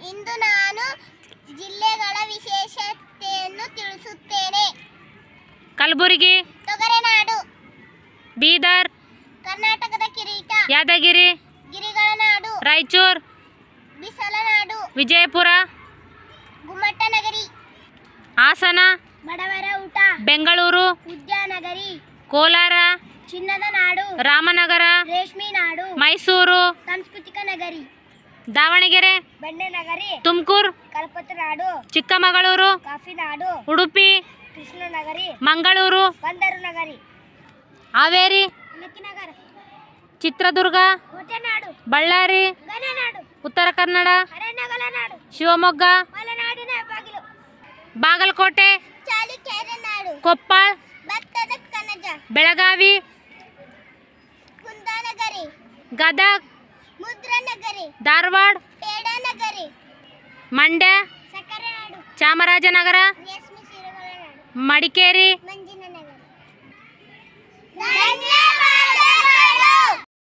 ಇಂದು ನಾನು ಜಿಲ್ಲೆಗಳ ವಿಶೇಷತೆಯನ್ನು ತಿಳಿಸುತ್ತೇನೆ. ಕಲಬುರಗಿ, ತೊಗರೆನಾಡು. ಬೀದರ್, ಕರ್ನಾಟಕದ ಕಿರೀಟ. ಯಾದಗಿರಿ, ಗಿರಿಗಳ ನಾಡು. ರಾಯಚೂರು, ಬಿಸಲನಾಡು. ವಿಜಯಪುರ, ಗುಮ್ಮಟ ನಗರಿ. ಹಾಸನ, ಬಡವರ ಊಟ. ಬೆಂಗಳೂರು, ಉದ್ಯಾನಗರಿ. ಕೋಲಾರ, ಚಿನ್ನದ ನಾಡು. ರಾಮನಗರ, ರೇಷ್ಮೆ ನಾಡು. ಮೈಸೂರು, ಸಾಂಸ್ಕೃತಿಕ ನಗರಿ. ದಾವಣಗೆರೆ, ಬಂಡೆ ನಗರಿ. ತುಮಕೂರು, ಕಲ್ಪತರು ನಾಡು. ಚಿಕ್ಕಮಗಳೂರು, ಕಾಫಿ ನಾಡು. ಉಡುಪಿ, ಕೃಷ್ಣ ನಗರಿ. ಮಂಗಳೂರು, ಬಂದರು ನಗರಿ. ಹಾವೇರಿ, ನಗರ. ಚಿತ್ರದುರ್ಗ, ಕೋಟೆನಾಡು. ಬಳ್ಳಾರಿ, ಗಣನಾಡು. ಉತ್ತರ ಕನ್ನಡ, ಹರೆನಗಲ ನಾಡು. ಶಿವಮೊಗ್ಗ, ಮಲೆನಾಡಿನ ಬಾಗಿಲು. ಬಾಗಲಕೋಟೆ, ಚಾಲುಕ್ಯರ ನಾಡು. ಕೊಪ್ಪಳ, ಭತ್ತದ ಕಣಜ. ಬೆಳಗಾವಿ, ಕುಂದಾನಗರಿ. ಗದಗ್, ಮುದ್ರನಗರಿ. ಧಾರವಾಡ, ಪೇಡ ನಗರಿ. ಮಂಡ್ಯ, ಸಕ್ಕರೆ ನಾಡು. ಚಾಮರಾಜನಗರ, ರೇಷ್ಮೆ ಸೀರೆಗಳ ನಾಡು. ಮಡಿಕೇರಿ. ಮಂಜಿನ ನಗರಿ.